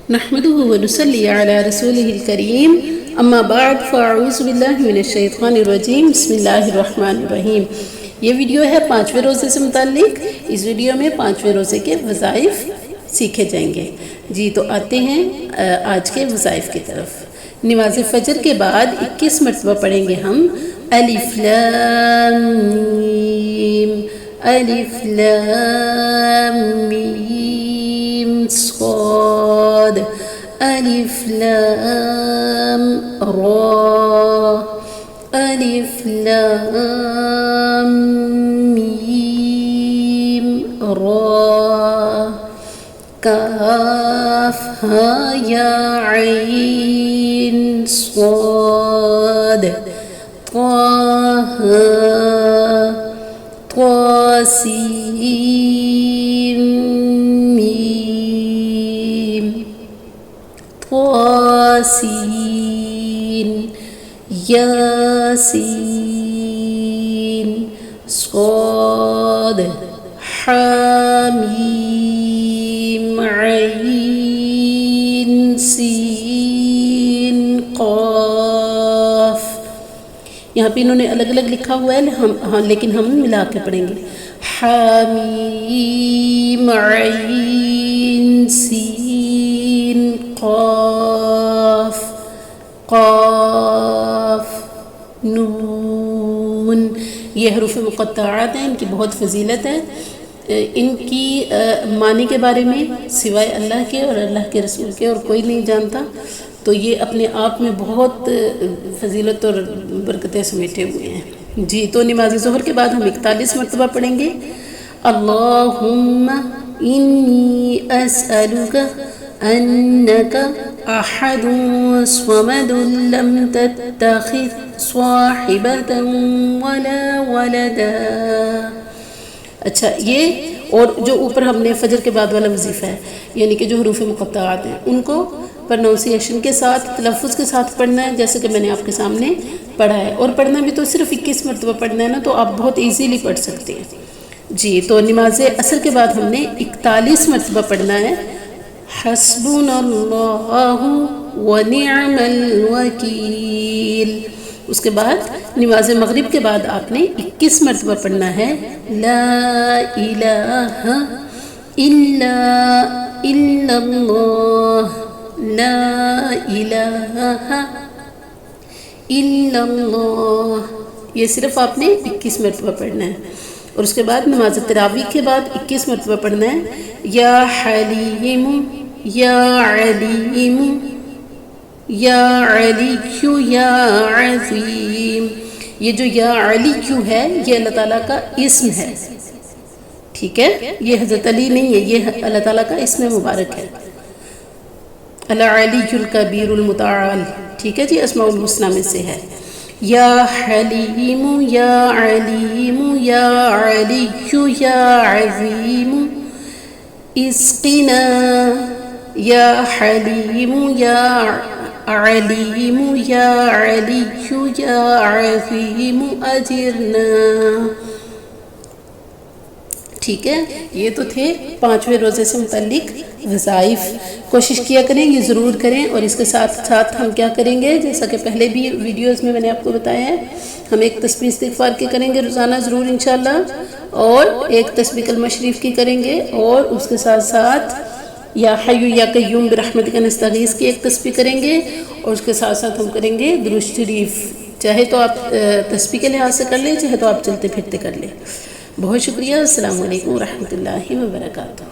نحمده ونصلي على رسوله الكريم اما بعد فاعوذ باللہ من الشیطان الرجیم بسم اللہ الرحمن الرحیم۔ یہ ویڈیو ہے 5ویں روزے سے متعلق۔ اس ویڈیو میں 5ویں روزے کے وظائف سیکھے جائیں گے۔ جی تو آتے ہیں آج کے وظائف کی طرف۔ نماز فجر کے بعد 21 مرتبہ پڑھیں گے ہم الف لام میم الف لام میم صاد الف لام را الف لام میم را کاف ہا یا عین صاد طه طاسين ميم طاسين ياسين صاد حاميم عين سين قاف۔ یہاں پہ انہوں نے الگ الگ لکھا ہوا ہے لیکن ہم ملا کے پڑھیں گے حامیم عین سین قاف قاف نون۔ یہ حروف مقطعات ہیں، ان کی بہت فضیلت ہے۔ ان کی معنی کے بارے میں سوائے اللہ کے اور اللہ کے رسول کے اور کوئی نہیں جانتا، تو یہ اپنے آپ میں بہت فضیلت اور برکتیں سمیٹے ہوئے ہیں۔ جی تو نماز ظہر کے بعد ہم 41 مرتبہ پڑھیں گے اللہم انی اسألک انک احد صمد لم تتخذ صاحبتا ولا ولدا۔ اچھا، یہ اور جو اوپر ہم نے فجر کے بعد والا وظیفہ ہے، یعنی کہ جو حروف مقطعات ہیں ان کو پرناؤنسیشن کے ساتھ، تلفظ کے ساتھ پڑھنا ہے، جیسے کہ میں نے آپ کے سامنے پڑھا ہے، اور پڑھنا بھی تو صرف 21 مرتبہ پڑھنا ہے نا، تو آپ بہت ایزیلی پڑھ سکتے ہیں۔ جی تو نماز عصر کے بعد ہم نے 41 مرتبہ پڑھنا ہے حسبنا اللہ ونعم الوکیل۔ اس کے بعد نماز مغرب کے بعد آپ نے 21 مرتبہ پڑھنا ہے لا الہ الا اللہ لا الہ الا اللہ۔ یہ صرف آپ نے 21 مرتبہ پڑھنا ہے۔ اور اس کے بعد نماز تراویح کے بعد 21 مرتبہ پڑھنا ہے یا حلیم یا علیم یا علی کیو یا عظیم۔ یہ جو یا علی کیو ہے یہ اللہ تعالیٰ کا اسم ہے، ٹھیک ہے، یہ حضرت علی نہیں ہے، یہ اللہ تعالیٰ کا اسم مبارک ہے، العلی الکبیر المتعال، ٹھیک ہے جی، اسماء الحسنی میں سے ہے۔ یا حلیم یا علیم یا علی یا عظیم اسقنا یا حلیم یا علیم یا علی یا عظیم اجرنا۔ ٹھیک ہے، یہ تو تھے 5ویں روزے سے متعلق وظائف۔ کوشش کیا کریں، یہ ضرور کریں، اور اس کے ساتھ ساتھ ہم کیا کریں گے، جیسا کہ پہلے بھی ویڈیوز میں نے آپ کو بتایا ہے، ہم ایک تسبیح استغفار کی کریں گے روزانہ ضرور انشاءاللہ، اور ایک تسبیح کلمہ شریف کی کریں گے، اور اس کے ساتھ ساتھ یا حی یا قیوم برحمتک نستغیث کی ایک تسبیح کریں گے، اور اس کے ساتھ ساتھ ہم کریں گے درود شریف، چاہے تو آپ تسبیح کے لحاظ سے کر لیں، چاہے تو آپ چلتے پھرتے کر لیں۔ بہت شکریہ، السلام علیکم ورحمۃ اللہ وبرکاتہ۔